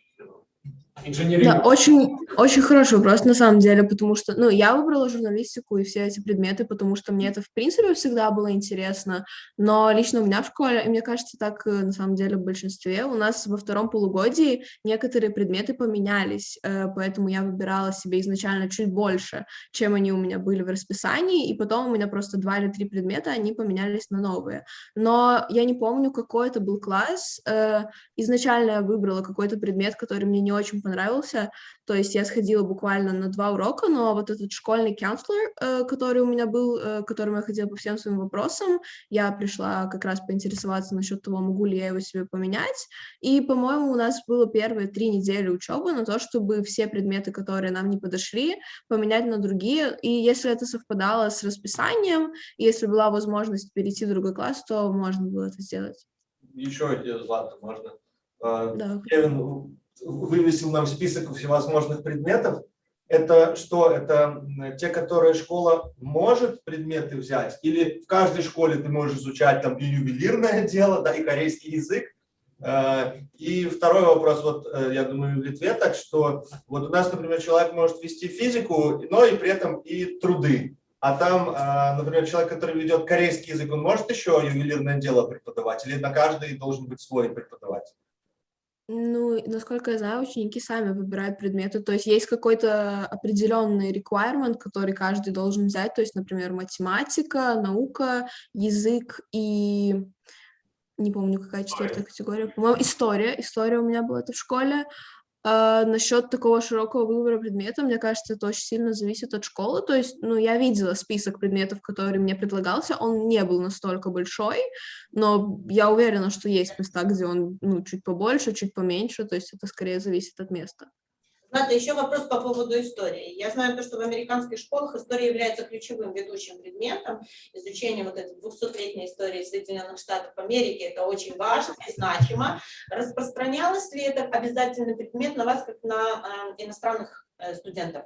инженерию. Да, очень, очень хороший вопрос на самом деле, потому что, ну, я выбрала журналистику и все эти предметы, потому что мне это, в принципе, всегда было интересно, но лично у меня в школе, и мне кажется, так на самом деле в большинстве, у нас во втором полугодии некоторые предметы поменялись, поэтому я выбирала себе изначально чуть больше, чем они у меня были в расписании, и потом у меня просто 2 или 3 предмета, они поменялись на новые. Но я не помню, какой это был класс, изначально я выбрала какой-то предмет, который мне не очень понравился, то есть я сходила буквально на 2 урока, но вот этот школьный counselor, который у меня был, к которому я ходила по всем своим вопросам, я пришла как раз поинтересоваться насчет того, могу ли я его себе поменять, и, по-моему, у нас было первые 3 недели учебы на то, чтобы все предметы, которые нам не подошли, поменять на другие, и если это совпадало с расписанием, и если была возможность перейти в другой класс, то можно было это сделать. Еще один, Злата, можно. Да. Кевин вывесил нам список всевозможных предметов. Это что? Это те, которые школа может предметы взять? Или в каждой школе ты можешь изучать там и ювелирное дело, да, и корейский язык? И второй вопрос, вот я думаю, в Литве так, что вот у нас, например, человек может вести физику, но и при этом и труды. А там, например, человек, который ведет корейский язык, он может еще ювелирное дело преподавать? Или на каждый должен быть свой преподаватель? Ну, насколько я знаю, ученики сами выбирают предметы, то есть есть какой-то определенный requirement, который каждый должен взять, то есть, например, математика, наука, язык и не помню, какая 4-я категория, по-моему, история у меня была это в школе. Насчет такого широкого выбора предметов, мне кажется, это очень сильно зависит от школы. То есть, ну, я видела список предметов, который мне предлагался, он не был настолько большой, но я уверена, что есть места, где он, ну, чуть побольше, чуть поменьше, то есть это скорее зависит от места. Ната, еще вопрос по поводу истории. Я знаю, что в американских школах история является ключевым ведущим предметом. Изучение вот этой 200-летней истории Соединенных Штатов Америки – это очень важно и значимо. Распространялось ли это обязательный предмет на вас, как на иностранных студентов?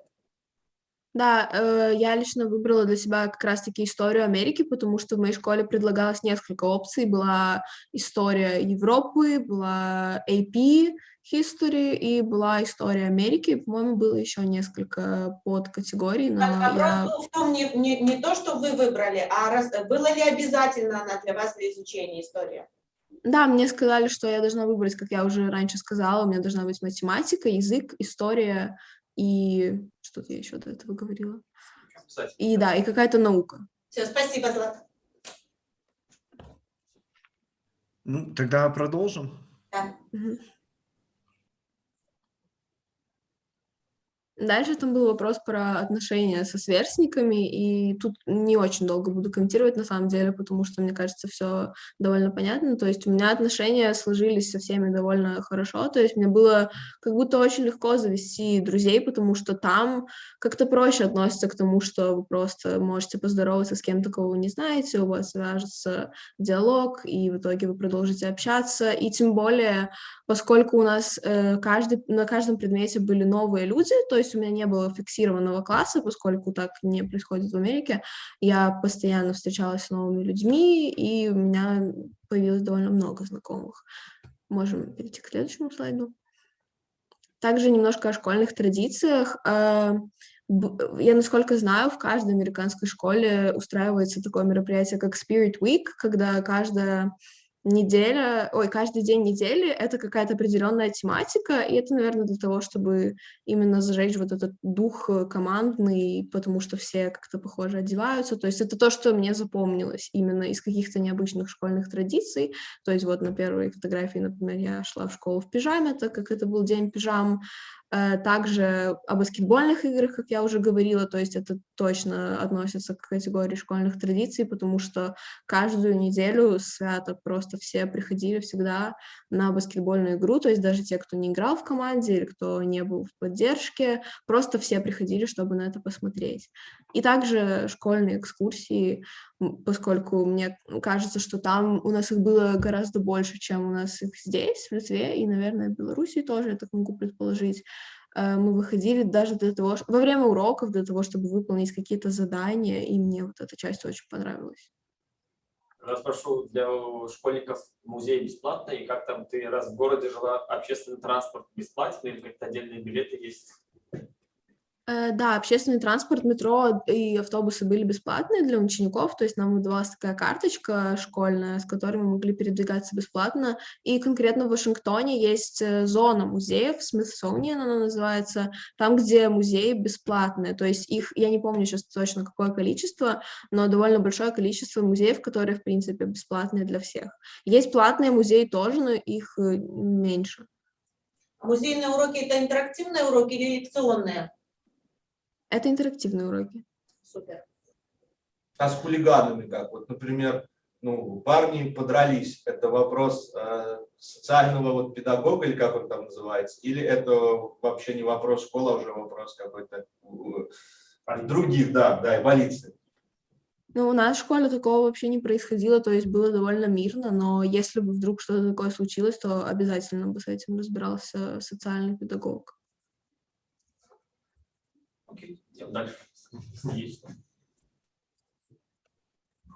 Да, я лично выбрала для себя как раз-таки историю Америки, потому что в моей школе предлагалось несколько опций. Была история Европы, была AP History и была история Америки. По-моему, было еще несколько подкатегорий, но Вопрос я... был в том, не то, что вы выбрали, а было ли обязательно она для вас для изучения истории? Да, мне сказали, что я должна выбрать, как я уже раньше сказала, у меня должна быть математика, язык, история и что-то я еще до этого говорила. И да, и какая-то наука. Все, спасибо, Злата. Ну, тогда продолжим. Да. Дальше там был вопрос про отношения со сверстниками, и тут не очень долго буду комментировать на самом деле, потому что, мне кажется, все довольно понятно. То есть у меня отношения сложились со всеми довольно хорошо, то есть мне было как будто очень легко завести друзей, потому что там как-то проще относятся к тому, что вы просто можете поздороваться с кем-то, кого вы не знаете, у вас свяжется диалог, и в итоге вы продолжите общаться, и тем более, поскольку у нас на каждом предмете были новые люди, то есть у меня не было фиксированного класса, поскольку так не происходит в Америке, я постоянно встречалась с новыми людьми, и у меня появилось довольно много знакомых. Можем перейти к следующему слайду. Также немножко о школьных традициях. Я, насколько знаю, в каждой американской школе устраивается такое мероприятие, как Spirit Week, когда каждый день недели это какая-то определенная тематика, и это, наверное, для того, чтобы именно зажечь вот этот дух командный, потому что все как-то похоже одеваются. То есть это то, что мне запомнилось именно из каких-то необычных школьных традиций. То есть вот на первой фотографии, например, я шла в школу в пижаме, так как это был день пижам. Также о баскетбольных играх, как я уже говорила, то есть это точно относится к категории школьных традиций, потому что каждую неделю свято просто все приходили всегда на баскетбольную игру, то есть даже те, кто не играл в команде или кто не был в поддержке, просто все приходили, чтобы на это посмотреть. И также школьные экскурсии, поскольку мне кажется, что там у нас их было гораздо больше, чем у нас их здесь, в Литве, и, наверное, в Беларуси тоже, я так могу предположить. Мы выходили даже для того, во время уроков, для того, чтобы выполнить какие-то задания, и мне вот эта часть очень понравилась. Я спрошу, для школьников музей бесплатный, и как там ты, раз в городе жила, общественный транспорт бесплатный или как-то отдельные билеты есть? Да, общественный транспорт, метро и автобусы были бесплатные для учеников, то есть нам выдавалась такая карточка школьная, с которой мы могли передвигаться бесплатно, и конкретно в Вашингтоне есть зона музеев, Smithsonian она называется, там, где музеи бесплатные, то есть их, я не помню сейчас точно какое количество, но довольно большое количество музеев, которые, в принципе, бесплатные для всех. Есть платные музеи тоже, но их меньше. Музейные уроки – это интерактивные уроки или лекционные? Это интерактивные уроки. Супер. А с хулиганами как? Вот, например, парни подрались. Это вопрос социального вот педагога, или как он там называется? Или это вообще не вопрос школы, а уже вопрос какой-то других, да, и полиции? Ну, у нас в школе такого вообще не происходило, то есть было довольно мирно, но если бы вдруг что-то такое случилось, то обязательно бы с этим разбирался социальный педагог. Окей, идем дальше. Есть.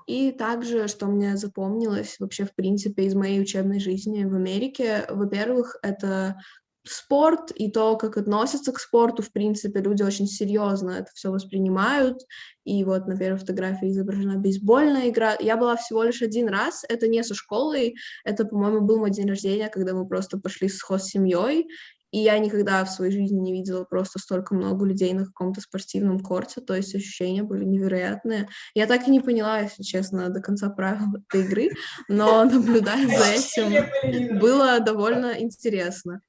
И также, что мне запомнилось вообще, в принципе, из моей учебной жизни в Америке, во-первых, это спорт и то, как относятся к спорту, в принципе, люди очень серьезно это все воспринимают. И вот на первой фотографии изображена бейсбольная игра. Я была всего лишь один раз, это не со школой, это, по-моему, был мой день рождения, когда мы просто пошли с семьей. И я никогда в своей жизни не видела просто столько много людей на каком-то спортивном корте, то есть ощущения были невероятные. Я так и не поняла, если честно, до конца правил этой игры, но наблюдая за этим было довольно интересно.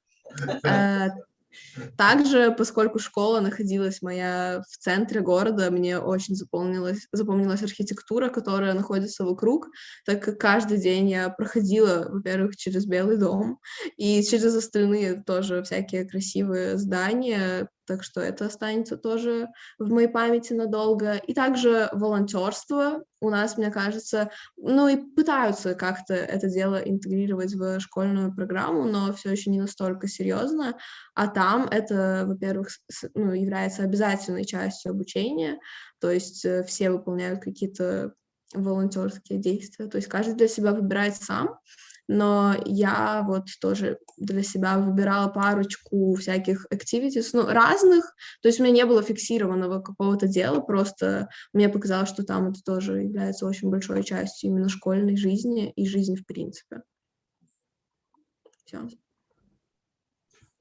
Также, поскольку школа находилась моя в центре города, мне очень запомнилась архитектура, которая находится вокруг, так как каждый день я проходила, во-первых, через Белый дом, и через остальные тоже всякие красивые здания, так что это останется тоже в моей памяти надолго. И также волонтерство у нас, мне кажется, и пытаются как-то это дело интегрировать в школьную программу, но все еще не настолько серьезно. А там это, во-первых, является обязательной частью обучения, то есть все выполняют какие-то волонтерские действия, то есть каждый для себя выбирает сам, но я вот тоже для себя выбирала парочку всяких activities, разных, то есть у меня не было фиксированного какого-то дела, просто мне показалось, что там это тоже является очень большой частью именно школьной жизни и жизни в принципе. Все.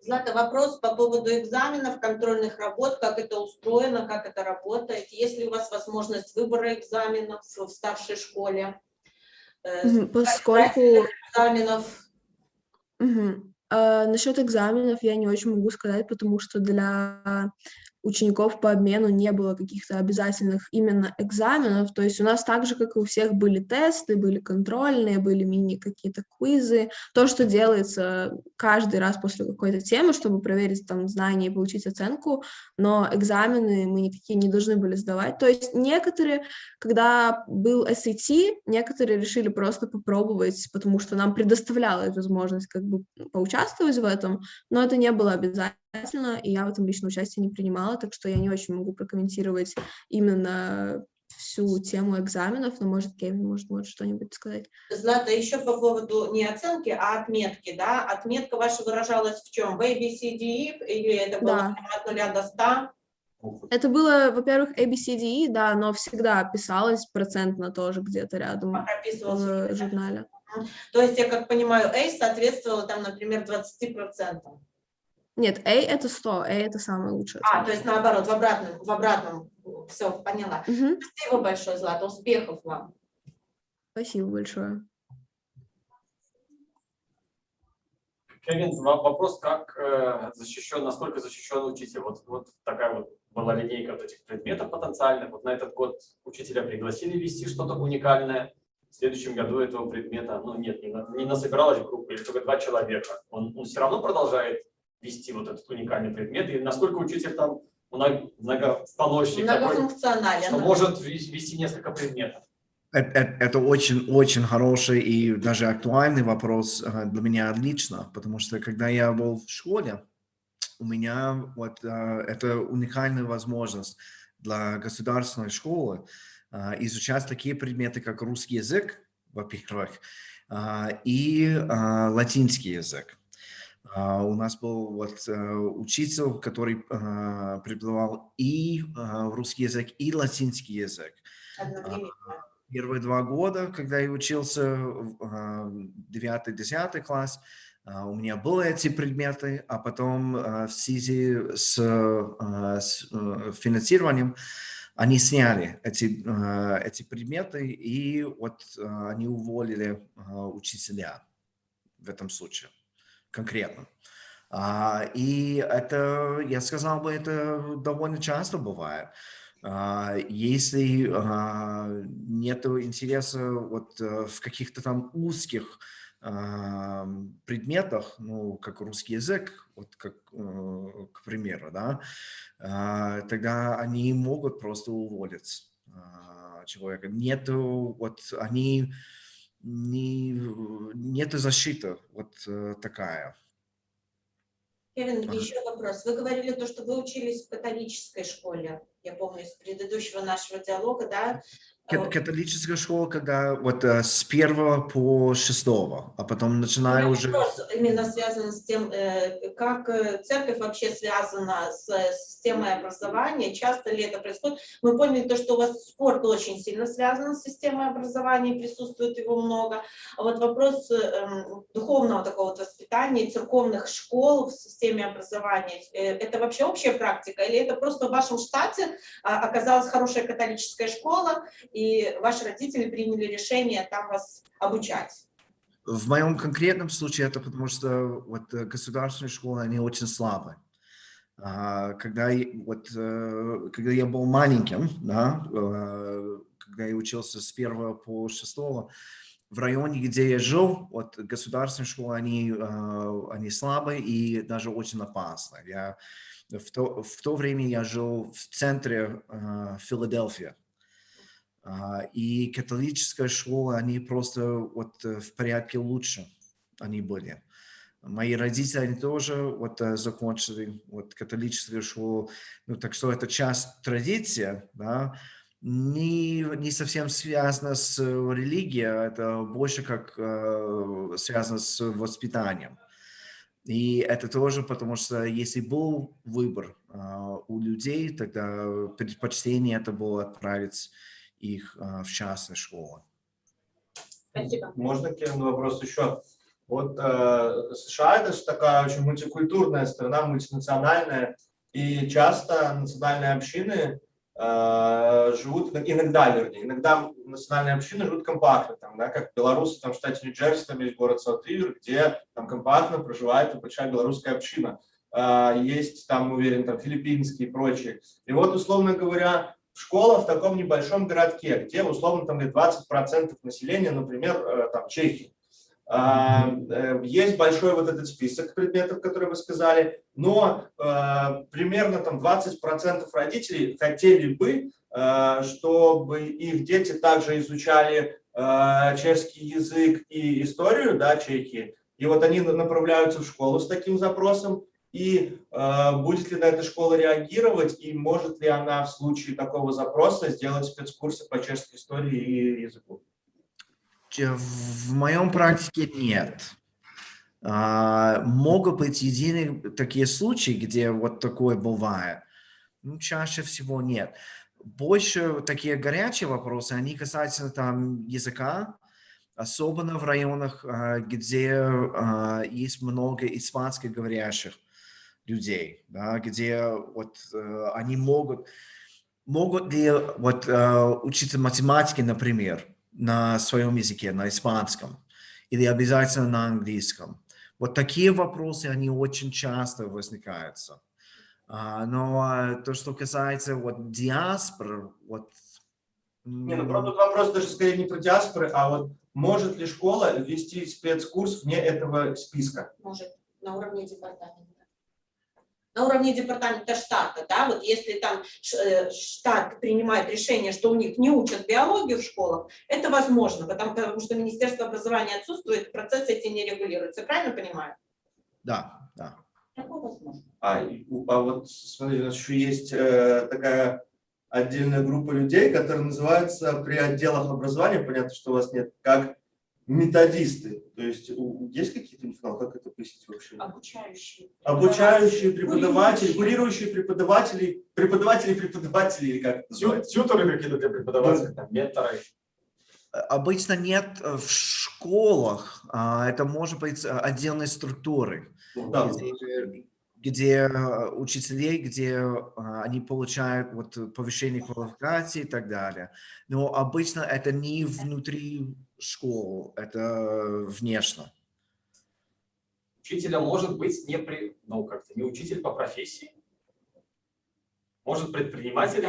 Злата, вопрос по поводу экзаменов, контрольных работ, как это устроено, как это работает, есть ли у вас возможность выбора экзаменов в старшей школе? Поскольку... Экзаменов. Насчет экзаменов я не очень могу сказать, потому что для учеников по обмену не было каких-то обязательных именно экзаменов. То есть у нас так же, как и у всех, были тесты, были контрольные, были мини какие-то квизы. То, что делается каждый раз после какой-то темы, чтобы проверить там знания и получить оценку, но экзамены мы никакие не должны были сдавать. То есть некоторые, когда был SAT, некоторые решили просто попробовать, потому что нам предоставлялась возможность как бы поучаствовать в этом, но это не было обязательно, и я в этом лично участие не принимала, так что я не очень могу прокомментировать именно всю тему экзаменов, но, может, Кевин может что-нибудь сказать. Злата, еще по поводу не оценки, а отметки, да? Отметка ваша выражалась в чем? В A, B, C, D, E, или это было Да. от 0 до 100? Это было, во-первых, ABCDE, да, но всегда писалось процентно тоже где-то рядом Прописывался. в журнале. То есть, я как понимаю, A соответствовало там, например, 20%. Нет, A это 100, A это самое лучшее. То есть наоборот, в обратном. Все, поняла. Угу. Спасибо большое, Злата, успехов вам. Спасибо большое. Кевин, вопрос, как насколько защищен учитель? Вот такая вот была линейка вот этих предметов потенциальных. Вот на этот год учителя пригласили вести что-то уникальное. В следующем году этого предмета, не насобиралась группа, или только 2 человека. Он все равно продолжает вести вот этот уникальный предмет. И насколько учитель там многостаночник, Многофункционален. что может вести несколько предметов. Это очень-очень хороший и даже актуальный вопрос для меня лично, потому что когда я был в школе, у меня вот это уникальная возможность для государственной школы изучать такие предметы, как русский язык, во-первых, и латинский язык. У нас был учитель, который преподавал и русский язык, и латинский язык. Одновременно. Первые 2 года, когда я учился в 9-10 класс, у меня были эти предметы, а потом в связи с финансированием они сняли эти предметы, и вот они уволили учителя в этом случае конкретно. И это, я сказал бы, это довольно часто бывает. Если нет интереса вот в каких-то там узких предметах, как русский язык, вот как, к примеру, да, тогда они могут просто уволить человека. Нету защиты вот такая. Кевин, еще вопрос. Вы говорили то, что вы учились в католической школе. Я помню из предыдущего нашего диалога, да? Католическая школа, когда вот с 1 по 6, а потом начинаю уже... Вопрос именно связан с тем, как церковь вообще связана с системой образования, часто ли это происходит. Мы поняли то, что у вас спорт очень сильно связан с системой образования, присутствует его много. А вот вопрос духовного такого вот воспитания, церковных школ в системе образования, это вообще общая практика или это просто в вашем штате оказалась хорошая католическая школа, и ваши родители приняли решение там вас обучать? В моем конкретном случае это потому, что вот государственные школы, они очень слабые. Когда я был маленьким, да, когда я учился с 1 по 6, в районе, где я жил, вот государственные школы, они слабые и даже очень опасны. В то время я жил в центре Филадельфии. И католическая школа, они просто вот в порядке лучше они были. Мои родители, они тоже вот закончили вот католическую школу, так что это часть традиции, да, не совсем связано с религией, это больше как связано с воспитанием. И это тоже потому, что если был выбор у людей, тогда предпочтение это было отправить их в частные школы. Спасибо. Можно, Кевин, вопрос еще? Вот США это же такая очень мультикультурная страна, мультинациональная, и часто национальные общины живут иногда национальные общины живут компактно, там, да, как белорусы там, в штате Нью-Джерси, там есть город Саут-Ривер, где там компактно проживает большая белорусская община. Есть там, уверен, там филиппинские и прочие. И вот, условно говоря, школа в таком небольшом городке, где, условно, там 20% населения, например, там Чехии. Есть большой вот этот список предметов, которые вы сказали, но примерно там 20% родителей хотели бы, чтобы их дети также изучали чешский язык и историю, да, Чехии. И вот они направляются в школу с таким запросом. И будет ли на это школа реагировать, и может ли она в случае такого запроса сделать спецкурсы по чешской истории и языку? В моем практике нет. Могут быть единые такие случаи, где вот такое бывает. Ну, чаще всего нет. Больше такие горячие вопросы, они касаются там языка, особенно в районах, где есть много испанскоговорящих людей, да, где вот они могут ли вот учиться математике, например, на своем языке, на испанском, или обязательно на английском. Вот такие вопросы, они очень часто возникают. Но то, что касается вот диаспор, вот... Не, ну правда вопрос даже скорее не про диаспоры, а вот может ли школа ввести спецкурс вне этого списка? Может, на уровне департамента. На уровне департамента штата, да, вот если там штат принимает решение, что у них не учат биологию в школах, это возможно, потому что Министерство образования отсутствует, процесс эти не регулируется, правильно понимаю? Да, да. Такое возможно. А вот смотрите, у нас еще есть такая отдельная группа людей, которые называются при отделах образования, понятно, что у вас нет, как методисты. То есть есть какие-то информации, как это пояснить вообще? Обучающие преподаватели, курирующие преподаватели, или как это называется? Тьюторы какие-то для преподавателей, там, менторы. Обычно нет в школах, это может быть отдельные структуры, Ну, да. где учителей, где они получают вот повышение квалификации и так далее. Но обычно это не внутри школ, это внешне. Учителя может быть не учитель по профессии. Может предприниматель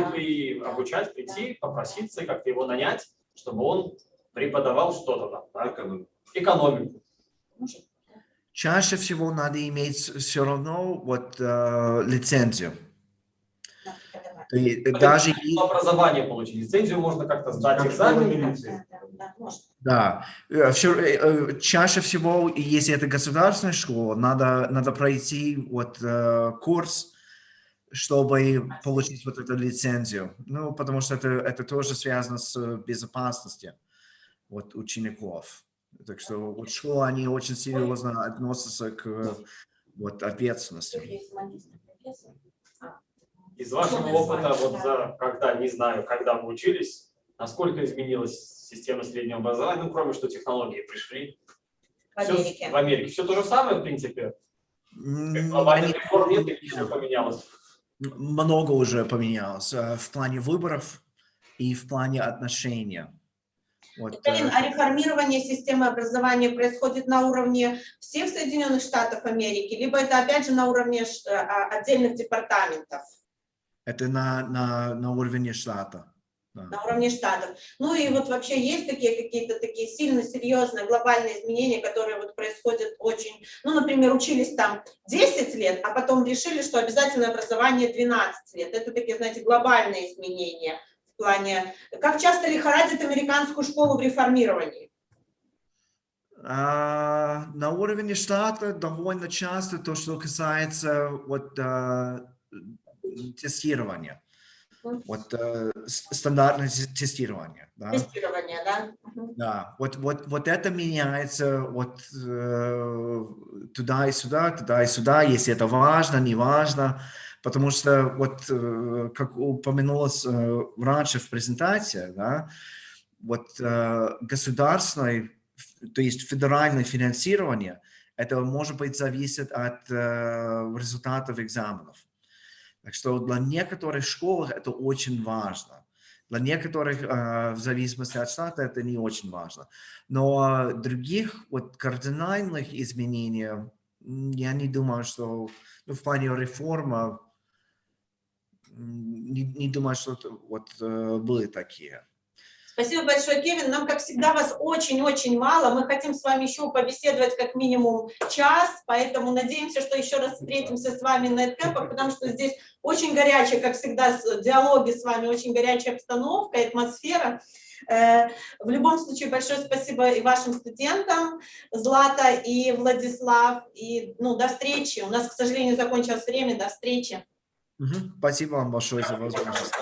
обучать, прийти, попроситься, как-то его нанять, чтобы он преподавал что-то там, да, экономику. Чаще всего надо иметь все равно вот лицензию. Даже образование получить, лицензию можно как-то сдать экзамен. Да, чаще всего, если это государственная школа, надо пройти вот курс, чтобы получить вот эту лицензию. Ну, потому что это тоже связано с безопасностью вот учеников. Так что вот школы, они очень серьезно относятся к вот ответственности. Из вашего опыта, вот не знаю, когда вы учились, насколько изменилась система среднего образования, ну, кроме что технологии пришли? В Америке. Все то же самое, в принципе? Глобальных реформ нет, или все поменялось? Много уже поменялось в плане выборов и в плане отношения. Вот, А реформирование системы образования происходит на уровне всех Соединенных Штатов Америки, либо это опять же на уровне отдельных департаментов? Это на уровне штата. Да. На уровне штатов. Ну и вот вообще есть какие-то такие сильно серьезные глобальные изменения, которые вот происходят очень, ну, например, учились там 10 лет, а потом решили, что обязательное образование 12 лет. Это такие, знаете, глобальные изменения в плане, как часто лихорадит американскую школу в реформировании? На уровне штата довольно часто то, что касается вот тестирования. Вот стандартное тестирование. Да? Тестирование, да? Да, вот это меняется вот туда и сюда, если это важно, не важно, потому что вот, как упомянулось раньше в презентации, да, вот государственное, то есть федеральное финансирование, это может быть зависит от результатов экзаменов. Так что для некоторых школ это очень важно. Для некоторых, в зависимости от штата, это не очень важно. Но других вот кардинальных изменений я не думаю, что в плане реформы, не думаю, что вот были такие. Спасибо большое, Кевин. Нам, как всегда, вас очень-очень мало. Мы хотим с вами еще побеседовать как минимум час, поэтому надеемся, что еще раз встретимся с вами на EdCamp, потому что здесь очень горячая, как всегда, диалоги с вами, очень горячая обстановка и атмосфера. В любом случае, большое спасибо и вашим студентам, Злата и Владислав. И до встречи. У нас, к сожалению, закончилось время. До встречи. Спасибо вам большое за возможность.